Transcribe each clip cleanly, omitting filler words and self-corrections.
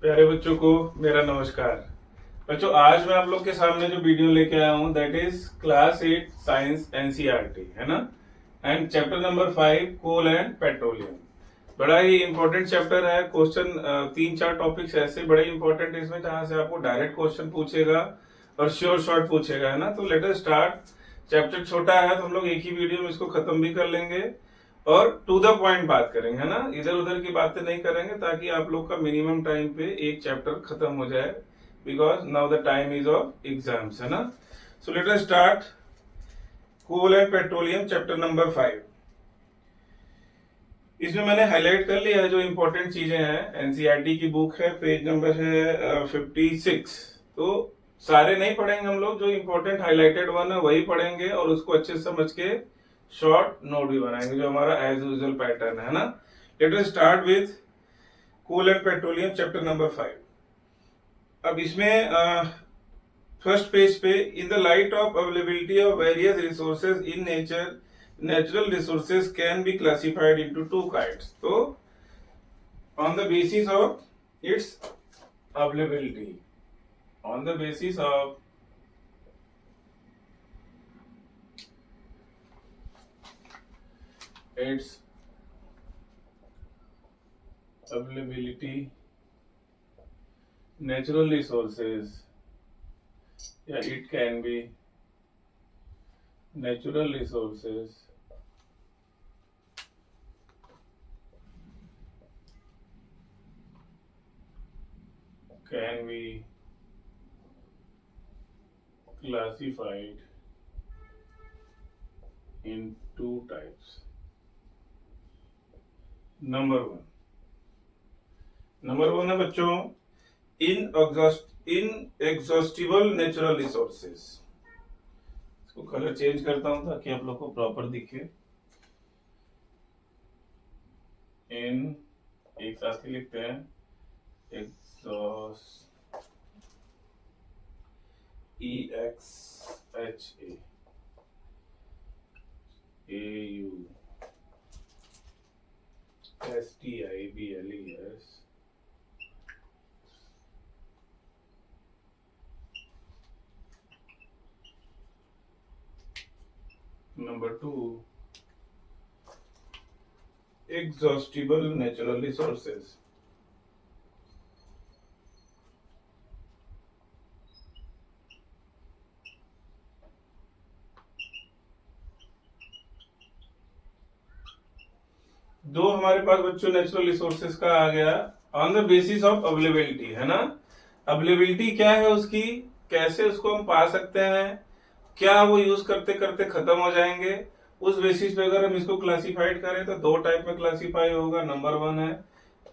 प्यारे बच्चों को मेरा नमस्कार। बच्चों, आज मैं आप लोग के सामने जो वीडियो लेके आया हूँ that is class 8 science NCERT, है ना। And chapter number 5 coal and petroleum. बड़ा ही इंपॉर्टेंट चैप्टर है। क्वेश्चन 3-4 टॉपिक्स ऐसे बड़े इंपॉर्टेंट इसमें जहां से आपको डायरेक्ट क्वेश्चन पूछेगा और श्योर शॉर्ट पूछेगा, है ना। तो लेट अस स्टार्ट। चैप्टर छोटा है तो हम लोग एक ही वीडियो में इसको खत्म भी कर लेंगे और टू द पॉइंट बात करेंगे, है ना। इधर उधर की बातें नहीं करेंगे ताकि आप लोग का मिनिमम टाइम पे एक चैप्टर खत्म हो जाए, because now the time is of exams, है ना। So let us start. Coal and petroleum chapter number 5। इसमें मैंने हाईलाइट कर लिया है जो इंपॉर्टेंट चीजें हैं। एनसीईआरटी की बुक है, पेज नंबर है 56। तो सारे नहीं पढ़ेंगे हम लोग, जो इंपॉर्टेंट हाईलाइटेड वन है वही पढ़ेंगे और उसको अच्छे से समझ के शॉर्ट नोट भी बनाएंगे, जो हमारा एज यूजुअल पैटर्न है ना। Let us start with coal and petroleum chapter number 5। अब इसमें फर्स्ट पेज पे, in the light of availability of various resources in nature, natural resources can be classified into two kinds. So, on the basis of its availability, on the basis of its availability, natural resources, yeah, it can be natural resources can be classified in two types. Number one है बच्चों, inexhaustible natural resources. इसको colour change करता हूं ताकि आप लोग को proper दिखे। इन एक साथ ही लिखते हैं, exhaust, EXHAAUSTIBLES, number 2 exhaustible natural resources. दो हमारे पास बच्चों नेचुरल रिसोर्सेज का आ गया on the basis of availability, है ना। अवेलेबिलिटी क्या है उसकी, कैसे उसको हम पा सकते हैं, क्या वो यूज करते करते खत्म हो जाएंगे, उस बेसिस पे अगर हम इसको क्लासिफाइड करें तो दो टाइप में क्लासिफाई होगा। नंबर 1 है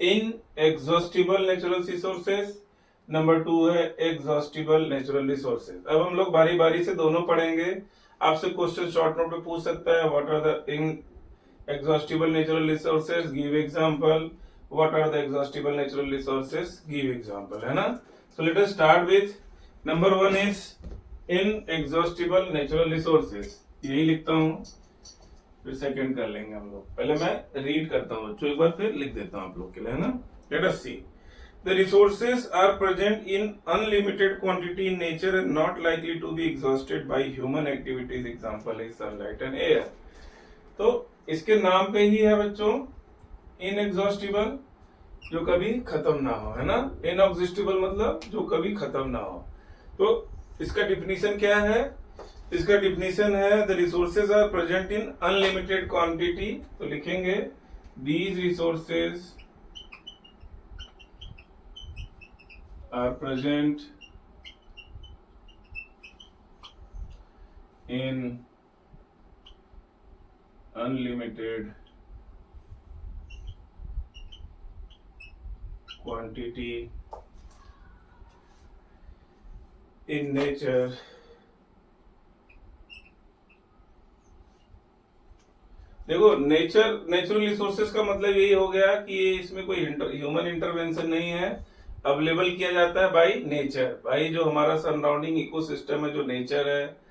इन एग्जॉस्टिबल नेचुरल रिसोर्सेज, नंबर 2 है एग्जॉस्टिबल नेचुरल रिसोर्सेज। अब हम लोग बारी बारी से दोनों पढ़ेंगे। आपसे क्वेश्चन शॉर्ट नोट में पूछ सकता है, what are the in exhaustible natural resources, give example. What are the exhaustible natural resources, give example, है ना। So let us start with number 1 is inexhaustible natural resources। यही लिखता हूँ, फिर सेकंड कर लेंगे हम लोग। पहले मैं रीड करता हूँ बच्चों एक बार, फिर लिख देता हूँ आप लोग के लिए, है ना। Let us see. The resources are present in unlimited quantity in nature and not likely to be exhausted by human activities. Example is sunlight and air. तो इसके नाम पे ही है बच्चों इनएग्जॉस्टिबल, जो कभी खत्म ना हो, है ना। इनएग्जॉस्टिबल मतलब जो कभी खत्म ना हो। तो इसका डिफिनीशन क्या है, इसका डिफिनीशन है the resources are present in unlimited quantity. तो लिखेंगे these resources are present in unlimited quantity in nature देखो, नेचुरल रिसोर्सेज का मतलब यही हो गया कि इसमें कोई ह्यूमन इंटरवेंशन नहीं है। अवेलेबल किया जाता है बाय नेचर, भाई जो हमारा सराउंडिंग इकोसिस्टम है, जो नेचर है,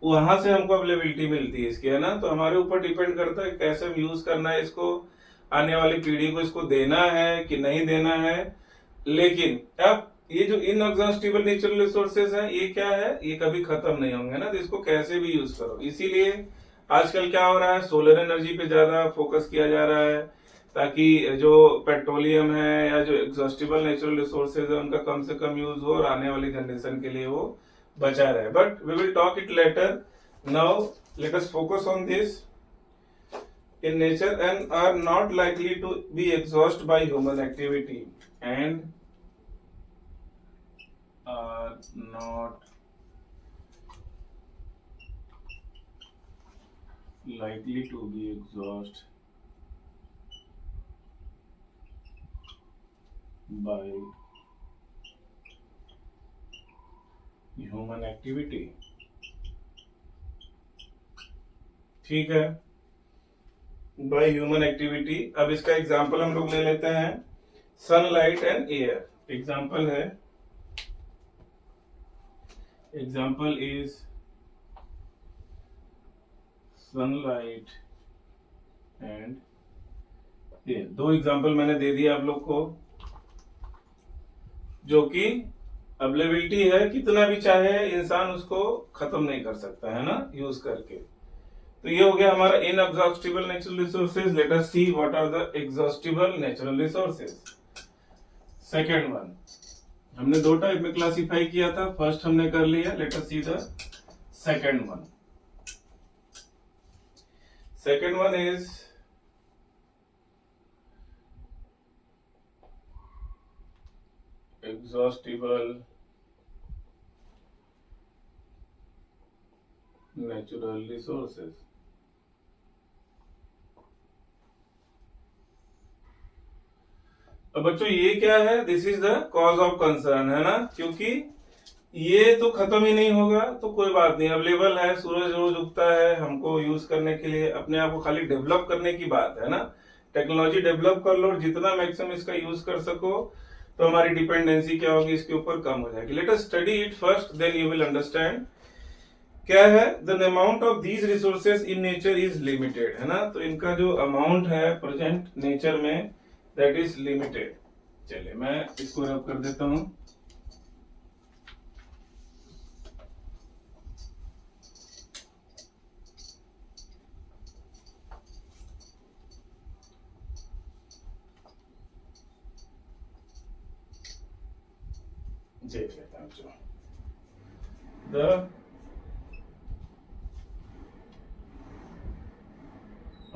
वहां से हमको अवेलेबिलिटी मिलती है इसकी, है ना। तो हमारे ऊपर डिपेंड करता है कैसे हम यूज करना है इसको, आने वाली पीढ़ी को इसको देना है कि नहीं देना है, लेकिन अब ये जो इनएग्जॉस्टिबल नेचुरल रिसोर्सेज हैं, ये क्या है, ये कभी खत्म नहीं होंगे ना, तो इसको कैसे भी यूज करो। इसीलिए आजकल क्या हो रहा है, सोलर एनर्जी पे ज्यादा फोकस किया जा रहा है, ताकि जो पेट्रोलियम है या जो एग्जॉस्टिबल नेचुरल रिसोर्सेज है उनका कम से कम यूज हो और आने वाली जनरेशन के लिए वो बचा रहे। But we will talk it later. Now let us focus on this. in nature and are not likely to be exhausted by human activity and are not likely to be exhausted by human activity। ठीक है, by human activity. अब इसका example हम लोग ले लेते हैं, sunlight and air. Example है, example is sunlight and air. दो एग्जाम्पल मैंने दे दिया आप लोग को, जो कि अवेलेबिलिटी है, कितना भी चाहे इंसान उसको खत्म नहीं कर सकता है ना यूज करके। तो ये हो गया हमारा inexhaustible natural resources. Let us see what are the exhaustible natural resources. Second one, हमने दो टाइप में क्लासिफाई किया था, फर्स्ट हमने कर लिया। Late us see the second one. Second one is exhaustible natural resources. अब बच्चों ये क्या है, this is the cause of concern, है ना, क्योंकि ये तो खत्म ही नहीं होगा तो कोई बात नहीं, अवेलेबल है, सूरज रोज उगता है, हमको यूज करने के लिए, अपने आप को खाली डेवलप करने की बात है ना। टेक्नोलॉजी डेवलप कर लो और जितना मैक्सिमम इसका यूज कर सको तो हमारी डिपेंडेंसी क्या होगी इसके ऊपर कम हो जाएगी। Let us study it first, then you will understand. क्या है, the amount of these resources in nature is limited, है ना। तो इनका जो अमाउंट है प्रेजेंट नेचर में, दैट इज लिमिटेड। चलिए मैं इसको रब कर देता हूं। देख लेता हूं जो the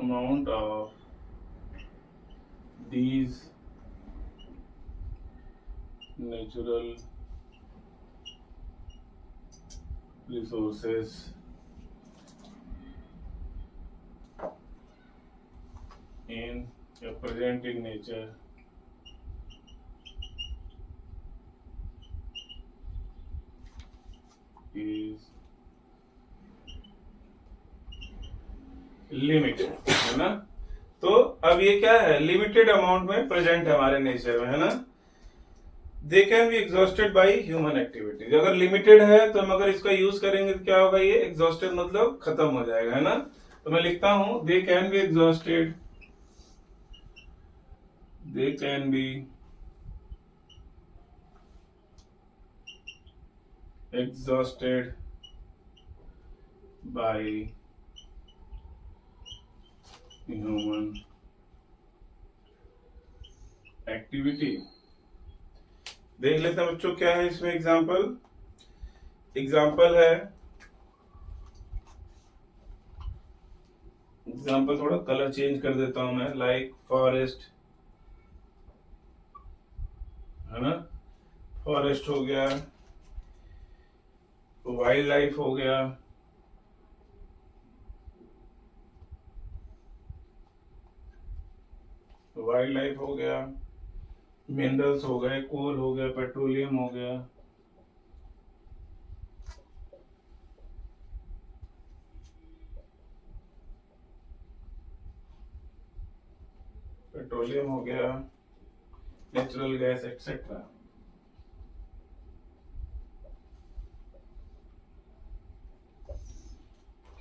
amount of these natural resources in present in nature is limited, है ना। तो अब ये क्या है, लिमिटेड अमाउंट में प्रेजेंट है हमारे नेचर में, है ना। They can be exhausted by human activities. अगर लिमिटेड है तो हम अगर इसका यूज करेंगे तो क्या होगा, ये एग्जॉस्टेड मतलब खत्म हो जाएगा, है ना। तो मैं लिखता हूं, they can be exhausted, they can be exhausted by human activity. देख लेते हैं बच्चों क्या है इसमें एग्जाम्पल। एग्जाम्पल है, एग्जाम्पल थोड़ा कलर चेंज कर देता हूं मैं, लाइक फॉरेस्ट, है ना, फॉरेस्ट हो गया, वाइल्ड लाइफ हो गया, वाइल्ड लाइफ हो गया, मिनरल्स हो गए, कोल हो गया, पेट्रोलियम हो गया, पेट्रोलियम हो गया, नेचुरल गैस एक्सेट्रा।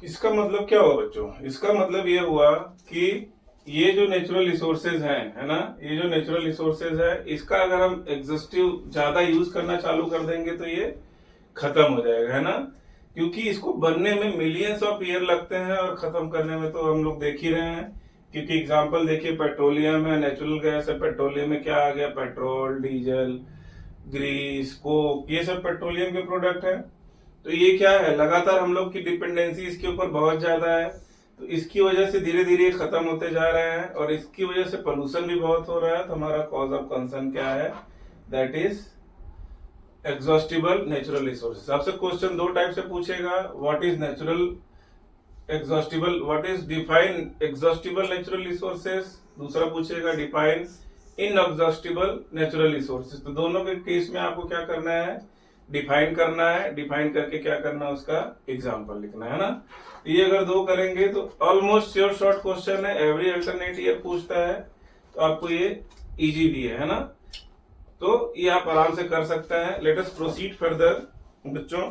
इसका मतलब क्या हुआ बच्चों, इसका मतलब ये हुआ कि ये जो नेचुरल रिसोर्सेज हैं, है ना, ये जो नेचुरल रिसोर्सेज है, इसका अगर हम एग्जॉस्टिव ज्यादा यूज करना चालू कर देंगे तो ये खत्म हो जाएगा, है ना, क्योंकि इसको बनने में मिलियंस ऑफ ईयर लगते हैं और खत्म करने में तो हम लोग देख ही रहे हैं। क्योंकि एग्जांपल देखिए, पेट्रोलियम है, नेचुरल गैस है, पेट्रोलियम में क्या आ गया, पेट्रोल, डीजल, ग्रीस, कोक, ये सब पेट्रोलियम के प्रोडक्ट है। तो ये क्या है, लगातार हम लोग की डिपेंडेंसी इसके ऊपर बहुत ज्यादा है, तो इसकी वजह से धीरे धीरे खत्म होते जा रहे हैं और इसकी वजह से पोल्यूशन भी बहुत हो रहा है। तो हमारा कॉज ऑफ कंसर्न क्या है, that is exhaustible natural resources. आपसे क्वेश्चन दो टाइप से पूछेगा, what is natural exhaustible, what is define exhaustible natural resources, दूसरा पूछेगा डिफाइन इनएग्जॉस्टिबल नेचुरल रिसोर्सेज। तो दोनों के केस में आपको क्या करना है, डिफाइन करना है, डिफाइन करके क्या करना है, उसका एग्जाम्पल लिखना है ना। ये अगर दो करेंगे तो ऑलमोस्ट श्योर शॉर्ट क्वेश्चन है, एवरी अल्टरनेट ईयर पूछता है, तो आपको ये इजी भी है ना, तो ये आप आराम से कर सकते हैं। लेट अस प्रोसीड फर्दर बच्चों।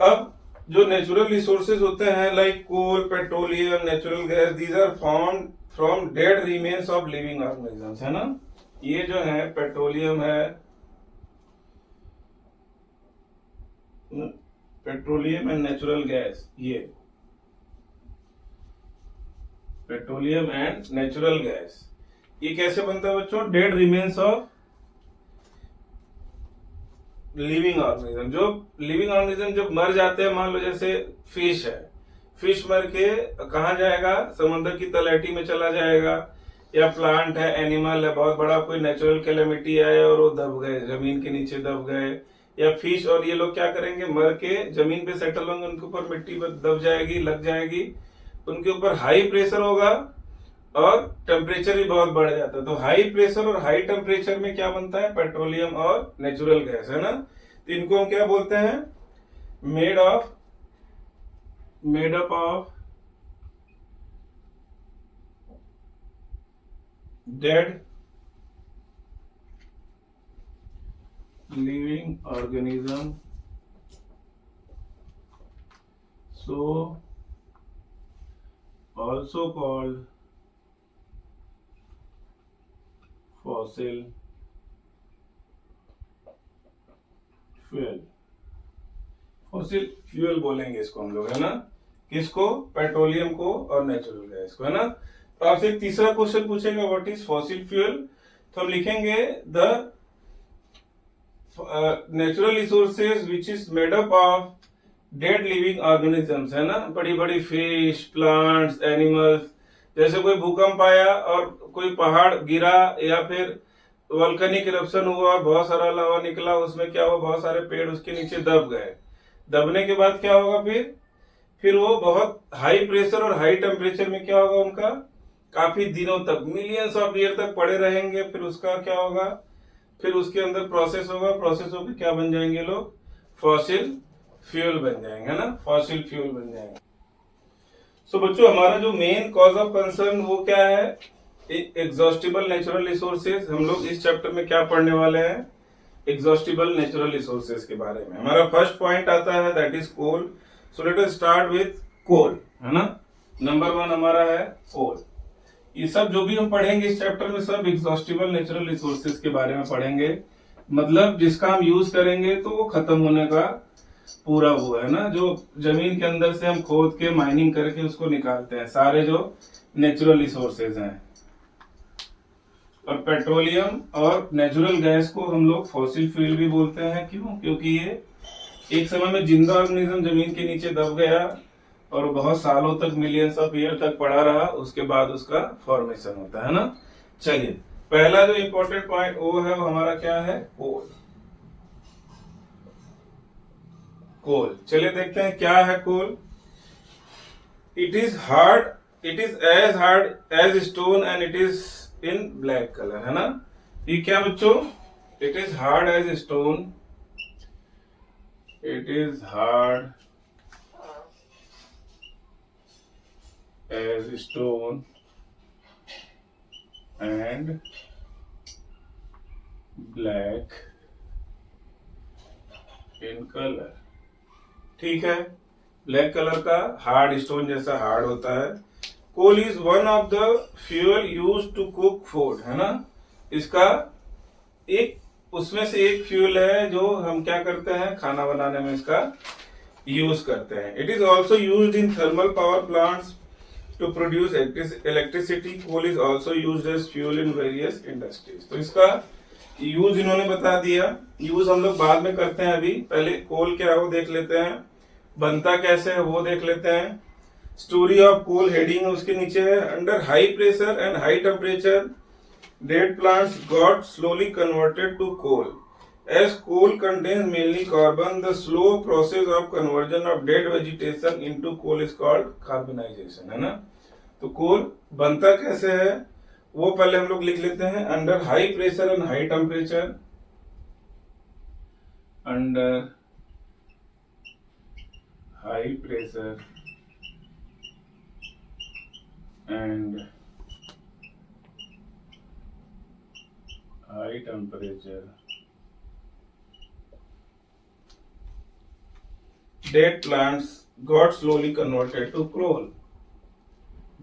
अब जो नेचुरल रिसोर्सेज होते हैं like coal, petroleum, natural gas, these are found from dead remains of living organisms, है ना। ये जो है पेट्रोलियम है, पेट्रोलियम एंड नेचुरल गैस, ये पेट्रोलियम एंड नेचुरल गैस, ये कैसे बनता है बच्चों, dead remains of living organism. जो लिविंग ऑर्गेनिज्म जब मर जाते हैं, मान लो जैसे फिश है, फिश मर के कहाँ जाएगा, समुद्र की तलहटी में चला जाएगा, या प्लांट है, एनिमल है, बहुत बड़ा कोई नेचुरल कैलेमिटी आए और वो दब गए, जमीन के नीचे दब गए, या फिश और ये लोग क्या करेंगे, मर के जमीन पे सेटल होंगे, उनके ऊपर मिट्टी दब जाएगी, लग जाएगी, उनके ऊपर हाई प्रेशर होगा और टेम्परेचर भी बहुत बढ़ जाता है। तो हाई प्रेशर और हाई टेम्परेचर में क्या बनता है, पेट्रोलियम और नेचुरल गैस, है ना। तो इनको हम क्या बोलते हैं, made up of dead living organism, so also called fossil fuel। Fossil fuel बोलेंगे इसको हम लोग, है ना, किसको, पेट्रोलियम को और नेचुरल गैस को, है ना। तो आपसे एक तीसरा क्वेश्चन पूछेगा, व्हाट इज फॉसिल फ्यूल, तो हम लिखेंगे the natural resources which is made up of dead living organisms, है ना, बड़ी बड़ी फिश, प्लांट्स, एनिमल्स। जैसे कोई भूकंप आया और कोई पहाड़ गिरा या फिर वोल्केनिक इरप्शन हुआ, बहुत सारा लावा निकला, उसमें क्या हुआ, बहुत सारे पेड़ उसके नीचे दब गए। दबने के बाद क्या होगा, फिर वो बहुत हाई प्रेशर और हाई टेम्परेचर में क्या होगा, उनका काफी दिनों तक, मिलियंस ऑफ ईयर तक पड़े रहेंगे। फिर उसका क्या होगा, फिर उसके अंदर प्रोसेस होगा, प्रोसेस होकर क्या बन जाएंगे लोग, फॉसिल फ्यूल बन जाएंगे, है ना, फॉसिल फ्यूल बन जाएंगे। सो बच्चों, हमारा जो मेन कॉज ऑफ कंसर्न वो क्या है, एग्जॉस्टिबल नेचुरल रिसोर्सेज। हम लोग इस चैप्टर में क्या पढ़ने वाले हैं, एग्जॉस्टिबल नेचुरल रिसोर्सेज के बारे में। हमारा फर्स्ट पॉइंट आता है, that is coal. So let us start with coal, है ना। नंबर 1 हमारा है कोल। ये सब जो भी हम पढ़ेंगे इस चैप्टर में, सब एग्जॉस्टिबल नेचुरल रिसोर्सेज के बारे में पढ़ेंगे, मतलब जिसका हम यूज करेंगे तो वो खत्म होने का पूरा वो है ना, जो जमीन के अंदर से हम खोद के माइनिंग करके उसको निकालते हैं, सारे जो नेचुरल रिसोर्सेज हैं। और पेट्रोलियम और नेचुरल गैस को हम लोग फॉसिल फ्यूल भी बोलते हैं। क्यों, क्योंकि ये एक समय में जिंदा ऑर्गेनिज्म जमीन के नीचे दब गया और बहुत सालों तक, मिलियंस ऑफ ईयर तक पड़ा रहा, उसके बाद उसका फॉर्मेशन होता है ना। चलिए, पहला जो इंपॉर्टेंट पॉइंट वो है, वो हमारा क्या है, कोल। कोल, चलिए देखते हैं क्या है coal. It is hard, it is as hard as stone and it is in black colour, है ना। ये क्या बच्चों, it is hard as stone, it is hard as stone and black in color। ठीक है, ब्लैक कलर का, hard stone जैसा hard होता है, coal is one of the fuel use to cook food, है ना। इसका एक उसमें से एक फ्यूल है जो हम क्या करते हैं, खाना बनाने में इसका यूज करते हैं। It is also use in thermal power plants to produce electricity. Coal is also use as fuel in various industries. तो इसका यूज इन्होंने बता दिया, यूज हम लोग बाद में करते हैं। अभी पहले कोल क्या है वो देख लेते हैं, बनता कैसे है वो देख लेते हैं। स्टोरी ऑफ कोल हेडिंग उसके नीचे है, under high pressure and high temperature dead plants got slowly converted to coal. As coal contains mainly carbon, the slow process of conversion of dead vegetation into coal is called carbonization, है ना। तो कोल बनता कैसे है वो पहले हम लोग लिख लेते हैं, under high pressure and high temperature. Under high pressure and high temperature, dead plants got slowly converted to coal.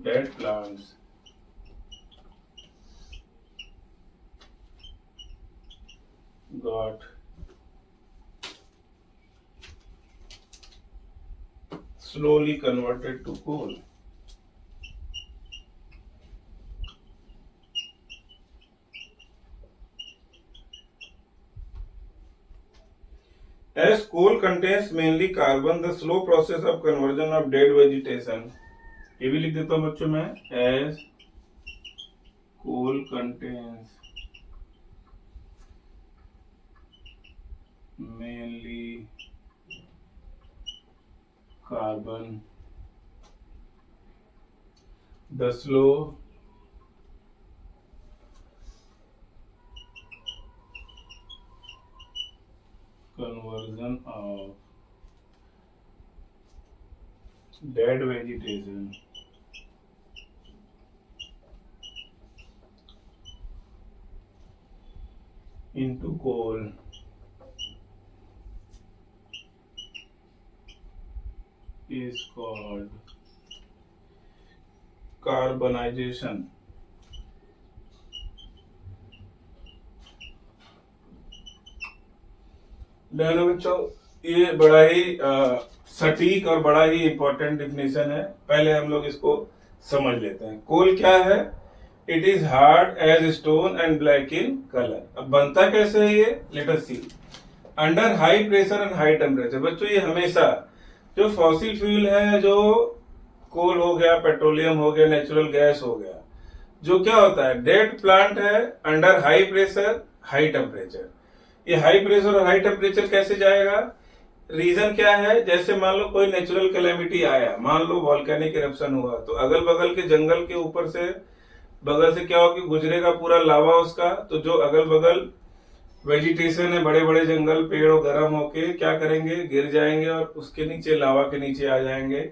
Dead plants got slowly converted to coal. As coal contains mainly carbon, the slow process of conversion of dead vegetation. ये भी लिख देता हूँ बच्चों में, as coal contains mainly carbon, the slow conversion of dead vegetation into coal is called carbonization. डनो बच्चों, ये बड़ा ही सटीक और बड़ा ही इंपॉर्टेंट डिफिनेशन है। पहले हम लोग इसको समझ लेते हैं। कोल क्या है? It is hard as stone and black in colour. अब बनता कैसे है ये, let us see. Under high pressure and high temperature. बच्चों ये हमेशा जो फॉसिल फ्यूल है, जो कोल हो गया, पेट्रोलियम हो गया, नेचुरल गैस हो गया, जो क्या होता है, डेड प्लांट है under high pressure high temperature. ये हाई प्रेशर और हाई टेम्परेचर कैसे जाएगा? रीजन क्या है, जैसे मान लो कोई नेचुरल कैलेमिटी आया, मान लो वॉल्केनिक इरप्शन हुआ, तो अगल बगल के जंगल के ऊपर से बगल से क्या होगा, गुजरेगा पूरा लावा उसका। तो जो अगल बगल वेजिटेशन है, बड़े बड़े जंगल, पेड़ गर्म होके क्या करेंगे, गिर जाएंगे और उसके नीचे लावा के नीचे आ जाएंगे।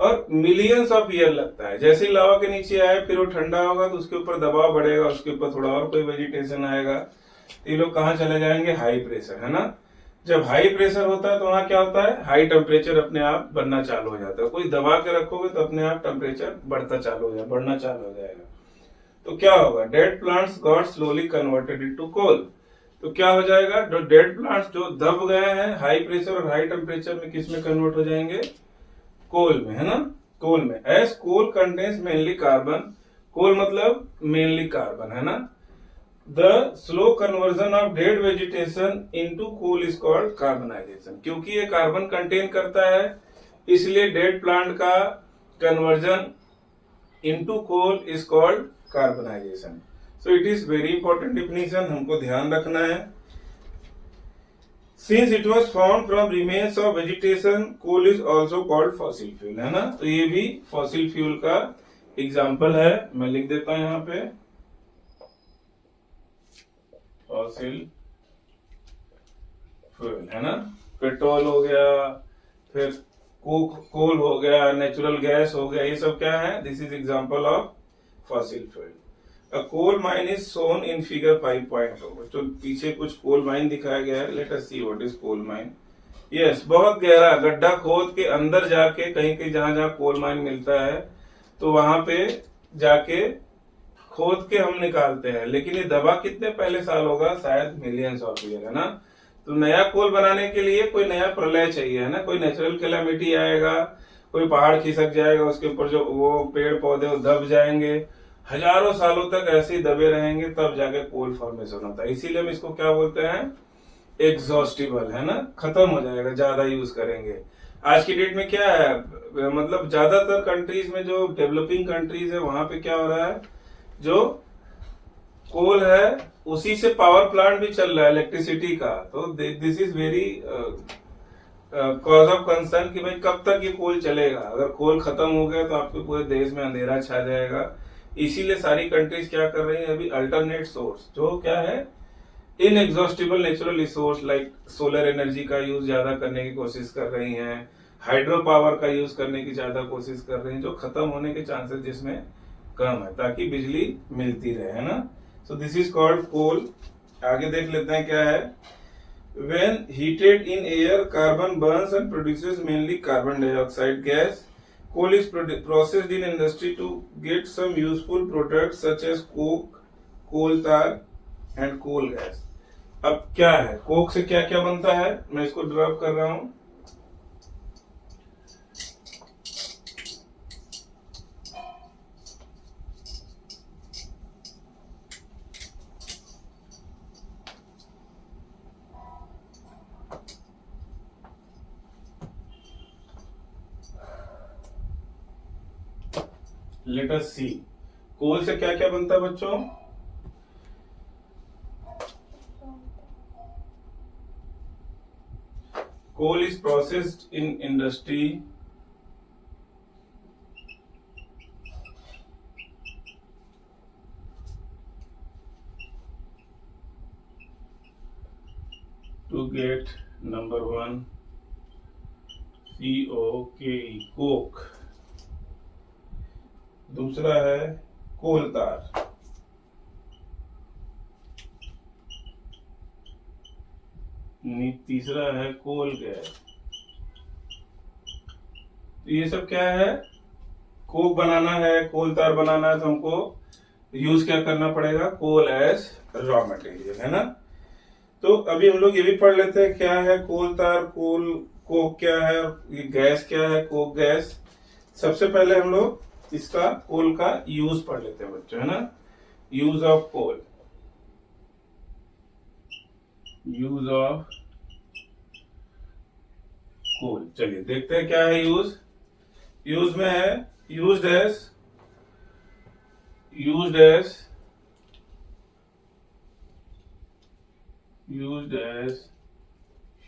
और मिलियंस ऑफ ईयर लगता है। जैसे ही लावा के नीचे आए फिर वो ठंडा होगा तो उसके ऊपर दबाव बढ़ेगा, उसके ऊपर थोड़ा और कोई वेजिटेशन आएगा, तो ये लोग कहाँ चले जाएंगे, हाई प्रेशर, है ना। जब हाई प्रेशर होता है तो वहां क्या होता है, हाई टेम्परेचर अपने आप बनना चालू हो जाता है। कोई दबा के रखोगे तो अपने आप टेम्परेचर बढ़ना चालू हो जाएगा। तो क्या होगा, dead plants got slowly converted into coal. तो क्या हो जाएगा, जो डेड प्लांट्स जो दब गए हैं हाई प्रेशर और हाई टेम्परेचर में, किस में कन्वर्ट हो जाएंगे, कोल में, है ना, कोल में। As coal contains mainly carbon, coal मतलब मेनली कार्बन, है ना। The slow conversion of dead vegetation into coal is called carbonisation. क्योंकि ये कार्बन कंटेन करता है इसलिए डेड प्लांट का conversion into coal is called carbonisation. So it is very important definition, हमको ध्यान रखना है। Since it was found from remains of vegetation, coal is also called fossil fuel, है ना। तो ये भी फॉसिल फ्यूल का एग्जाम्पल है। मैं लिख देता हूं यहाँ पे, फॉसिल फ्यूल, है ना। पेट्रोल हो गया, फिर कोल हो गया, नेचुरल गैस हो गया, ये सब क्या है, this is example of fossil fuel. A coal mine is shown in figure 5.2। तो पीछे कुछ कोल माइन दिखाया गया है, let us see what is coal mine. Yes, बहुत गहरा गड्ढा खोद के अंदर जाके कहीं कहीं जहां जहां कोल माइन मिलता है तो वहां पे जाके खोद के हम निकालते हैं, लेकिन ये दबा कितने पहले साल होगा, शायद मिलियंस ऑफ ईयर, है ना। तो नया कोल बनाने के लिए कोई नया प्रलय चाहिए, है ना, कोई नेचुरल कैलामिटी आएगा, कोई पहाड़ खिसक जाएगा, उसके ऊपर जो वो पेड़ पौधे वो दब जाएंगे, हजारों सालों तक ऐसे ही दबे रहेंगे, तब जाके कोल फॉर्मेशन होता है। इसीलिए हम इसको क्या बोलते हैं, एग्जॉस्टिबल, है ना, खत्म हो जाएगा ज्यादा यूज करेंगे। आज की डेट में क्या है, मतलब ज्यादातर कंट्रीज में, जो डेवलपिंग कंट्रीज है, वहां पे क्या हो रहा है, जो कोल है उसी से पावर प्लांट भी चल रहा है इलेक्ट्रिसिटी का। तो this is very cause of concern कि भाई कब तक ये कोल चलेगा। अगर कोल खत्म हो गया तो आपके पूरे देश में अंधेरा छा जाएगा। इसीलिए सारी कंट्रीज क्या कर रही है अभी, अल्टरनेट सोर्स, जो क्या है, inexhaustible natural resource like solar energy का यूज ज्यादा करने की कोशिश कर रही हैं, हाइड्रो पावर का यूज करने की ज्यादा कोशिश कर रही हैं, जो खत्म होने के चांसेस जिसमें कम है, ताकि बिजली मिलती रहे, है ना। सो दिस इज कॉल्ड कोल। आगे देख लेते हैं क्या है। When heated in air, carbon burns and produces mainly carbon dioxide gas. Coal is processed in industry to get some useful products such as coke, coal tar and coal gas. अब क्या है, Coke से क्या क्या बनता है, मैं इसको ड्रॉप कर रहा हूं। लेट अस सी, कोल से क्या क्या बनता है बच्चों। Coal is processed in industry to get number 1 COKE, coke. दूसरा है कोल तार, तीसरा है कोल गैस। तो ये सब क्या है, कोक बनाना है, कोल तार बनाना है, तो हमको यूज क्या करना पड़ेगा, कोल एज रॉ मटेरियल, है ना। तो अभी हम लोग ये भी पढ़ लेते हैं क्या है कोल तार, कोल कोक क्या है, ये गैस क्या है, कोक गैस। सबसे पहले हम लोग इसका कोल का यूज पढ़ लेते हैं बच्चों, है ना। Use of coal, use of coal, चलिए देखते हैं क्या है यूज। यूज में है used as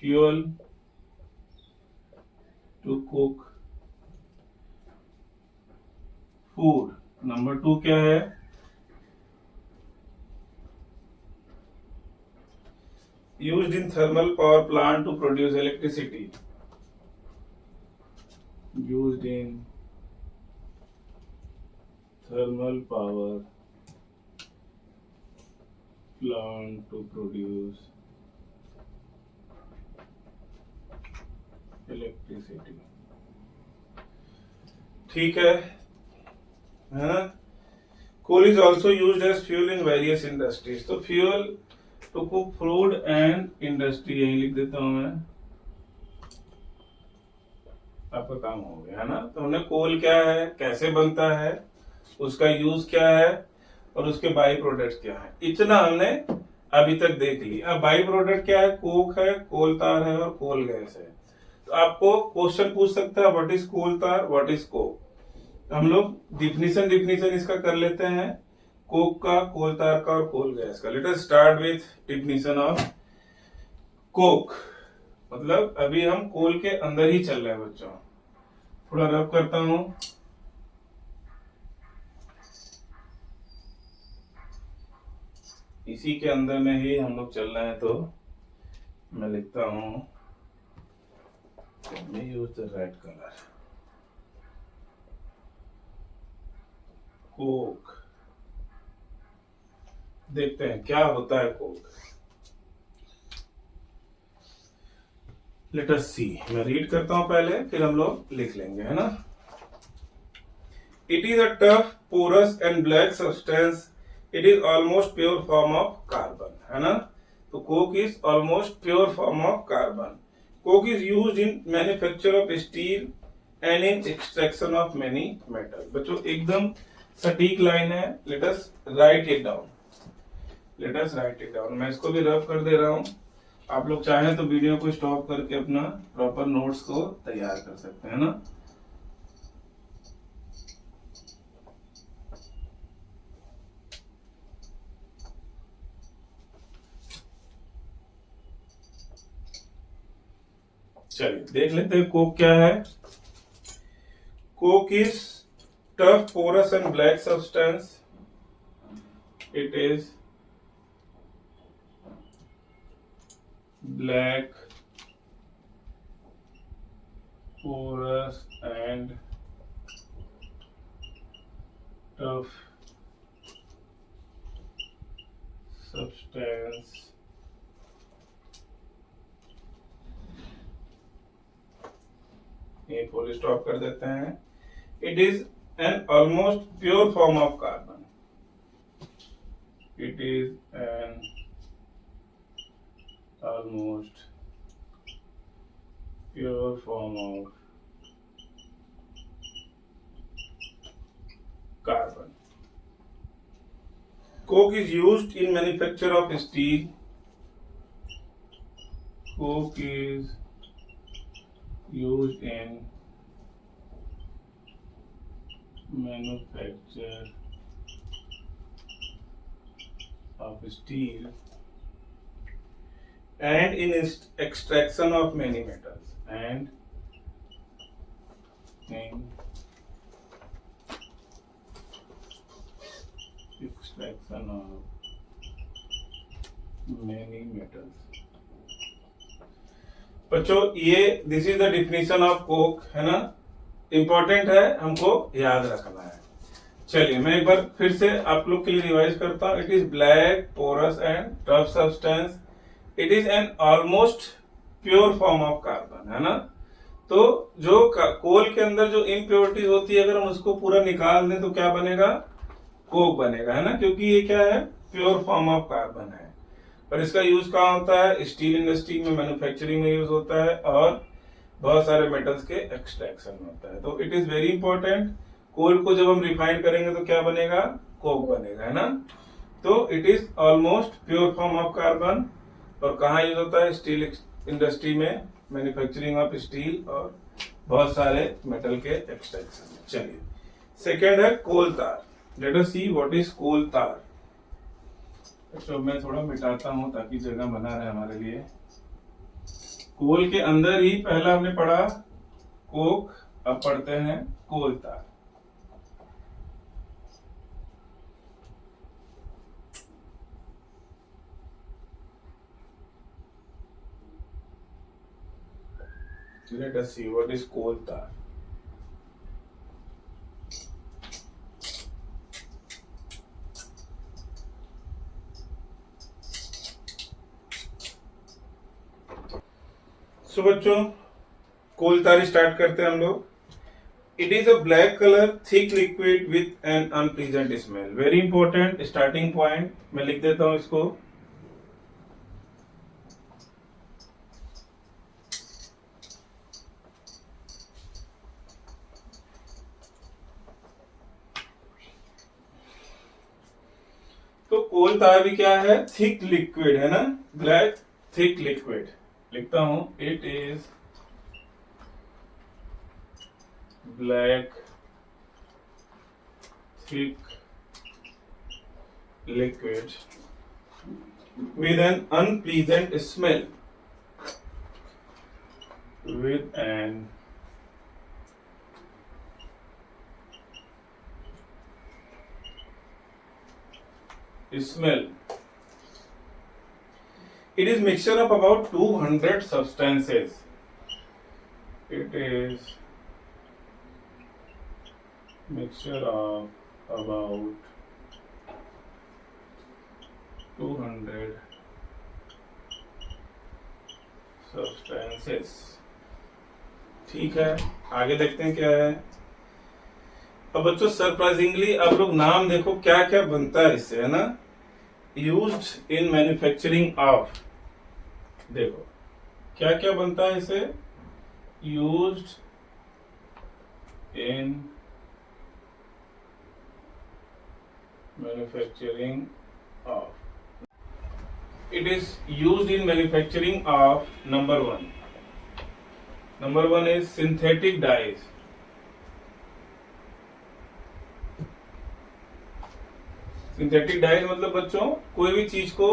fuel to cook food. Number 2 क्या है, used in thermal power plant to produce electricity, used in thermal power plant to produce electricity, ठीक है ना। Coal is also used as fuel in various industries. तो fuel to cook food and industry, यही लिख देता हूं मैं, आपका काम हो गया, है ना। तो हमने कोल क्या है, कैसे बनता है, उसका यूज क्या है, और उसके बाई प्रोडक्ट क्या है, इतना हमने अभी तक देख लिया। अब बाई प्रोडक्ट क्या है, कोक है, कोल तार है और कोल गैस है। तो आपको क्वेश्चन पूछ सकता है व्हाट इज कोल तार, व्हाट इज कोक। हम लोग डिफिनीशन इसका कर लेते हैं, कोक का, कोल तार का और कोल गैस का। Late us start with definition of Coke. मतलब अभी हम कोल के अंदर ही चल रहे हैं बच्चों, थोड़ा रब करता हूं। इसी के अंदर में ही हम लोग चल रहे हैं, तो मैं लिखता हूं, use the red colour, Coke. देखते हैं क्या होता है कोक। लेट अस सी, मैं रीड करता हूं पहले, फिर हम लोग लिख लेंगे, है ना। It is a tough, porous and black substance. It is almost pure form of carbon, है ना? तो coke is almost pure form of carbon. Coke is used in manufacture of steel and in extraction of many metals. बच्चों एकदम सटीक line है. Let us write it down. Let us write it down. मैं इसको भी रब कर दे रहा हूँ. आप लोग चाहें तो वीडियो को स्टॉप करके अपना प्रॉपर नोट्स को तैयार कर सकते हैं ना. चलिए देख लेते हैं कोक क्या है. Coke is tough, porous and black substance. It इज black, porous and tough substance. ये फुल स्टॉप कर देते हैं. It is an almost pure form of carbon. It is an almost pure form of carbon. Coke is used in manufacture of steel. Coke is used in manufacture of steel and in extraction of many metals. And in extraction of many metals. बच्चों ये this is the definition of Coke, है ना. Important है, हमको याद रखना है. चलिए मैं एक बार फिर से आप लोग के लिए रिवाइज करता हूँ. It is black, porous and tough substance. It is an almost pure form of carbon, है ना. तो जो कोल के अंदर जो इम्प्योरिटीज होती है अगर हम उसको पूरा निकाल दें तो क्या बनेगा? कोक बनेगा, है ना. क्योंकि ये क्या है? प्योर फॉर्म ऑफ कार्बन है. और इसका यूज कहाँ होता है? स्टील इंडस्ट्री में, मैन्युफैक्चरिंग में यूज होता है और बहुत सारे मेटल्स के एक्सट्रैक्शन में होता है. तो इट इज वेरी इंपॉर्टेंट. कोल को जब हम रिफाइन करेंगे तो क्या बनेगा? कोक बनेगा, है ना. तो it is almost pure form of carbon. और कहाँ यूज होता है? स्टील इंडस्ट्री में, मैन्युफैक्चरिंग ऑफ स्टील और बहुत सारे मेटल के एक्सट्रैक्शन. चलिए सेकेंड है coal tar. Let us see what is coal tar. तो मैं थोड़ा मिटाता हूं ताकि जगह बना रहे हमारे लिए. कोल के अंदर ही पहला हमने पढ़ा कोक, अब पढ़ते हैं कोल तार. Let us see what is coal tar. So बच्चों कोल तार स्टार्ट करते हैं हम लोग. It is a black colour thick liquid with an unpleasant smell. Very important starting point. मैं लिख देता हूं इसको. तो कोल तार भी क्या है? थिक लिक्विड, है ना. Black thick liquid. लिखता हूं it is black thick liquid with an unpleasant smell. With an smell. It is mixture of about 200 substances. It is mixture of about 200 substances. ठीक है, आगे देखते हैं क्या है. अब बच्चों सरप्राइजिंगली आप लोग नाम देखो क्या क्या बनता है इससे, है ना। यूज्ड इन मैन्युफैक्चरिंग ऑफ, देखो क्या क्या बनता है इसे, used in manufacturing of, it is used in manufacturing of number one is synthetic dyes, synthetic dies मतलब बच्चों कोई भी चीज को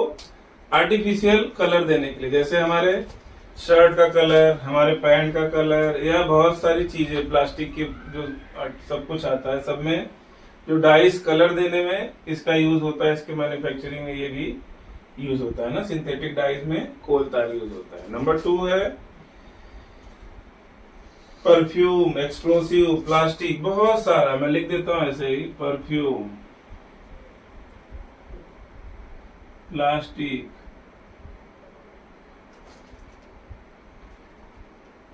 आर्टिफिशियल कलर देने के लिए, जैसे हमारे शर्ट का कलर, हमारे पैंट का कलर, या बहुत सारी चीजें प्लास्टिक की जो सब कुछ आता है, सब में जो डाइस कलर देने में इसका यूज होता है, इसके मैन्युफैक्चरिंग में ये भी यूज होता है ना। सिंथेटिक डाइज में कोल तार यूज होता है। नंबर 2 है परफ्यूम, एक्सप्लोसिव, प्लास्टिक, बहुत सारा मैं लिख देता हूं ऐसे ही, perfume, plastic,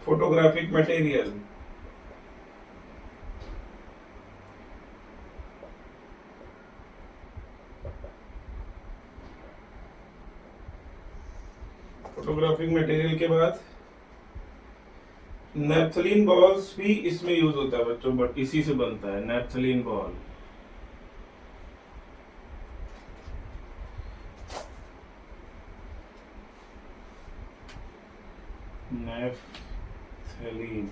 photographic material, photographic material के बाद नैप्थलीन बॉल्स भी इसमें यूज होता है बच्चों, बट इसी से बनता है naphthalene ball, naphthalene.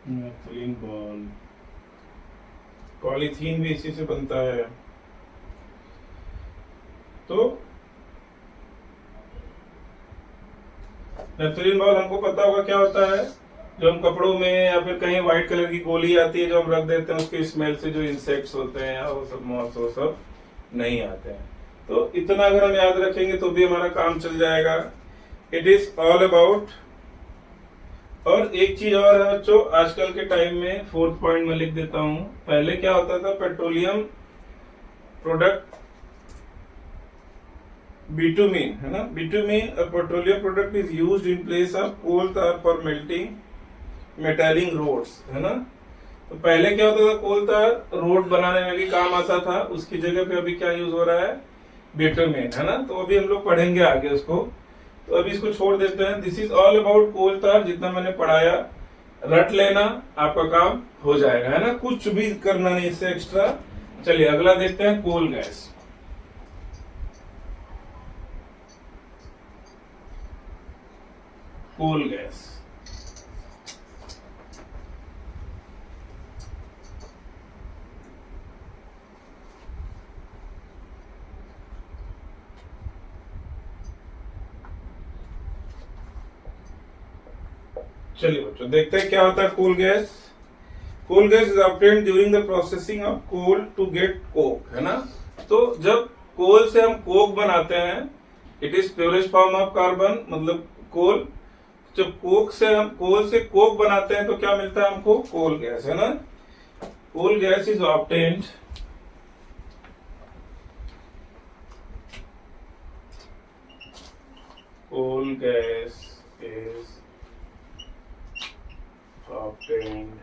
Naphthalene ball, polythene भी इसी से बनता है। तो नैप्थलीन बॉल हमको पता होगा क्या होता है, जो हम कपड़ों में या फिर कहीं व्हाइट कलर की गोली आती है जो हम रख देते हैं, उसकी स्मेल से जो इंसेक्ट्स होते हैं या वो सब मॉथ्स वो सब नहीं आते हैं। तो इतना अगर हम याद रखेंगे तो भी हमारा काम चल जाएगा। It is all about. और एक चीज और है बच्चों, आजकल के टाइम में 4th पॉइंट में लिख देता हूं, पहले क्या होता था, पेट्रोलियम प्रोडक्ट बिटुमिन, है ना, bitumen a petroleum product is used in place of coal tar for melting metallic roads, है ना। तो पहले क्या होता था, कोल तार रोड बनाने में भी काम आता था, उसकी जगह पे अभी क्या यूज हो रहा है, बिटुमिन, है ना। तो अभी हम लोग पढ़ेंगे आगे उसको, तो अभी इसको छोड़ देते हैं। दिस इज ऑल अबाउट कोल तार। जितना मैंने पढ़ाया रट लेना, आपका काम हो जाएगा, है ना, कुछ भी करना नहीं इससे एक्स्ट्रा। चलिए अगला देखते हैं, कोल गैस। कोल गैस, चलिए बच्चों देखते हैं क्या होता है coal gas. Coal gas is obtained during the processing of coal to get coke, है ना। तो जब कोल से हम कोक बनाते हैं, it is purest form of carbon, मतलब कोल, जब कोल से कोक बनाते हैं तो क्या मिलता है हमको, कोल गैस, है ना। Coal gas is obtained coal gas is obtained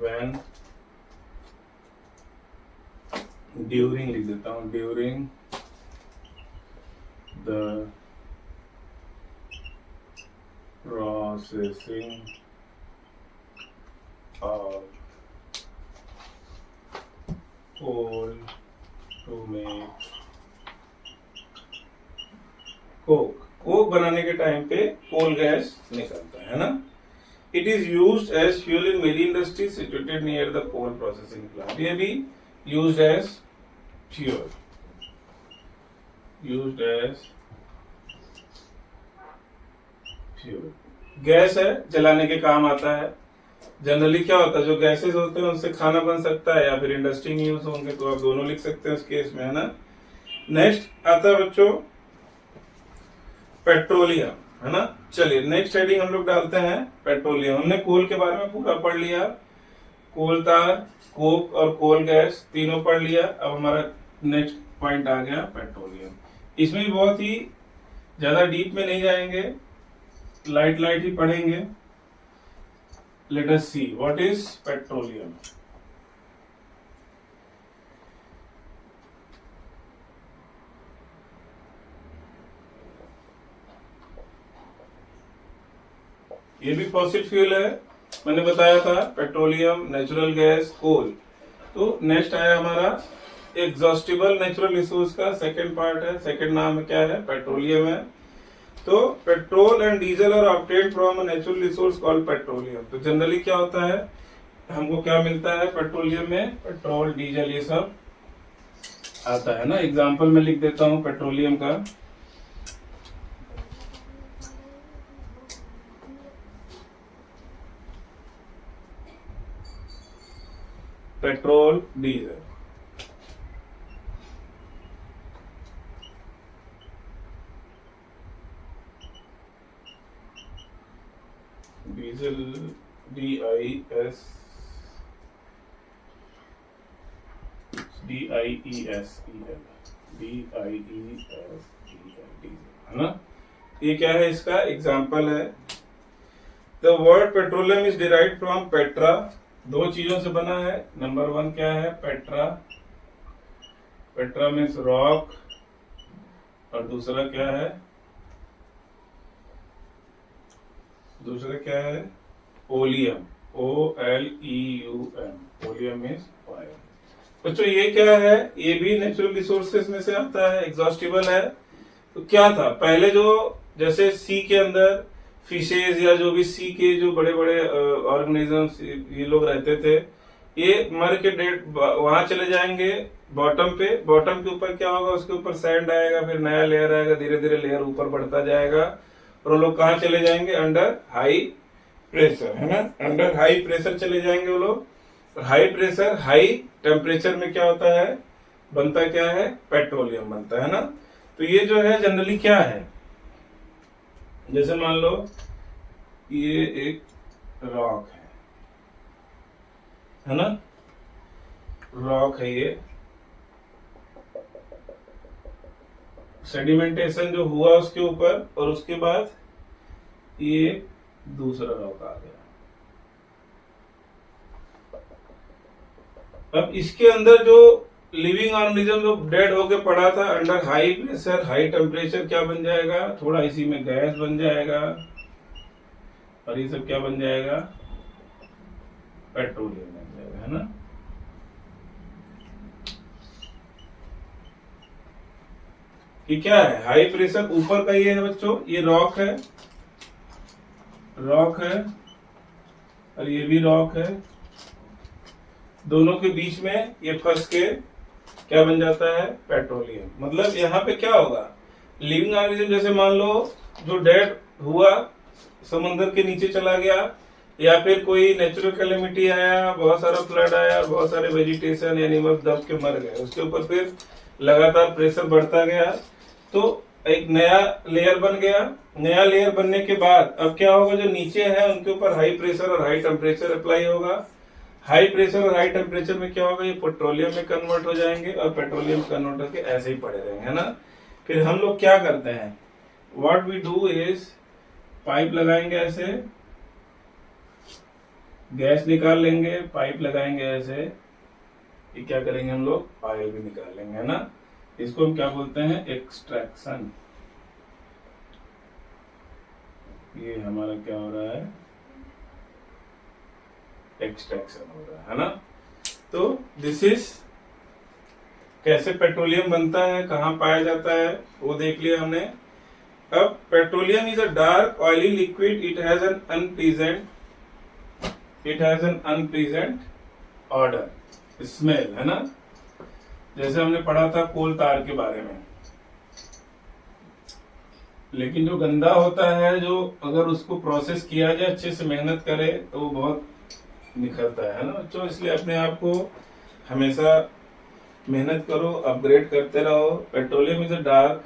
when during, लिख देता हूं, during the processing of coal to make coke। Coke बनाने के टाइम पे कोल गैस निकलता है ना। It is used as fuel in many industry situated near the coal processing plant. ये भी used as fuel, used as fuel. Gas है, जलाने के काम आता है। जनरली क्या होता है, जो गैसेस होते हैं उनसे खाना बन सकता है या फिर इंडस्ट्री में यूज होंगे, तो आप दोनों लिख सकते हैं उस केस में, है ना। नेक्स्ट आता है बच्चों पेट्रोलियम, है ना। चलिए नेक्स्ट हेडिंग हम लोग डालते हैं पेट्रोलियम। हमने कोल के बारे में पूरा पढ़ लिया, कोल तार, कोक और कोल गैस तीनों पढ़ लिया। अब हमारा नेक्स्ट पॉइंट आ गया पेट्रोलियम। इसमें भी बहुत ही ज्यादा डीप में नहीं जाएंगे, लाइट लाइट ही पढ़ेंगे। Late us see what is petroleum. ये भी फॉसिल फ्यूल है, मैंने बताया था, पेट्रोलियम, नेचुरल गैस, कोल। तो नेक्स्ट आया हमारा एग्जॉस्टिबल नेचुरल रिसोर्स का सेकंड पार्ट है, सेकंड नाम क्या है, पेट्रोलियम है। तो petrol and diesel are obtained from a natural resource called petroleum. तो जनरली क्या होता है, हमको क्या मिलता है पेट्रोलियम में, पेट्रोल डीजल ये सब आता है ना। एग्जाम्पल में लिख देता हूं पेट्रोलियम का। पेट्रोल, डीजल, डीजल, DIES, है ना। ये क्या है, इसका एग्जाम्पल है। The word petroleum is derived from Petra. दो चीजों से बना है। नंबर वन क्या है, पेट्रा, पेट्रा मीन्स रॉक, और दूसरा क्या है, दूसरा क्या है, oleum, OLEUM, oleum means oil. बच्चों ये क्या है, ये भी नेचुरल रिसोर्सेज में से आता है, एग्जॉस्टिबल है। तो क्या था पहले, जो जैसे सी के अंदर फिशेज या जो भी सी के जो बड़े बड़े ऑर्गेनिजम्स ये लोग रहते थे, ये मर के डेड वहां चले जाएंगे बॉटम पे। बॉटम के ऊपर क्या होगा, उसके ऊपर सैंड आएगा, फिर नया लेयर आएगा, धीरे धीरे लेयर ऊपर बढ़ता जाएगा, और वो लोग कहाँ चले जाएंगे, अंडर हाई प्रेशर, है ना। अंडर हाई प्रेशर चले जाएंगे वो लोग। हाई प्रेशर हाई टेम्परेचर में क्या होता है, बनता क्या है, पेट्रोलियम बनता है ना। तो ये जो है जनरली क्या है, जैसे मान लो ये एक रॉक है ना, रॉक है ये। सेडिमेंटेशन जो हुआ उसके ऊपर, और उसके बाद ये दूसरा रॉक आ गया। अब इसके अंदर जो लिविंग ऑर्गेनिज्म जो डेड होके पड़ा था, under high pressure high temperature क्या बन जाएगा, थोड़ा इसी में गैस बन जाएगा, और ये सब क्या बन जाएगा, पेट्रोलियम बन जाएगा, है ना। ये क्या है, हाई प्रेशर ऊपर का ये है बच्चों, ये रॉक है, रॉक है, और ये भी रॉक है। दोनों के बीच में ये फंस के क्या बन जाता है, पेट्रोलियम। मतलब यहाँ पे क्या होगा, लिविंग ऑर्गेनिज्म जैसे मान लो जो डेड हुआ समंदर के नीचे चला गया, या फिर कोई नेचुरल कैलेमिटी आया, बहुत सारा फ्लड आया, बहुत सारे वेजिटेशन एनिमल्स दब के मर गए, उसके ऊपर फिर लगातार प्रेशर बढ़ता गया, तो एक नया लेयर बन गया। नया लेयर बनने के बाद अब क्या होगा, जो नीचे है उनके ऊपर हाई प्रेशर और हाई टेम्परेचर अप्लाई होगा। हाई प्रेशर और हाई टेम्परेचर में क्या होगा, ये पेट्रोलियम में कन्वर्ट हो जाएंगे, और पेट्रोलियम कन्वर्ट होकर ऐसे ही पड़े रहेंगे, है ना। फिर हम लोग क्या करते हैं, what we do is, pipe लगाएंगे ऐसे, गैस निकाल लेंगे, पाइप लगाएंगे ऐसे, ये क्या करेंगे हम लोग, ऑयल भी निकाल लेंगे, है ना। इसको हम क्या बोलते हैं, एक्सट्रैक्शन। ये हमारा क्या हो रहा है, एक्सट्रैक्शन हो रहा है ना। तो दिस इज कैसे पेट्रोलियम बनता है, कहाँ पाया जाता है, वो देख लिया हमने। अब petroleum is a dark oily liquid, it has an unpleasant order, smell, है ना। जैसे हमने पढ़ा था कोल तार के बारे में। लेकिन जो गंदा होता है, जो अगर उसको प्रोसेस किया जाए, अच्छे से मेहनत करे, तो वो बहुत निखरता है ना बच्चों। इसलिए अपने आप को हमेशा मेहनत करो, अपग्रेड करते रहो। Petroleum is a dark,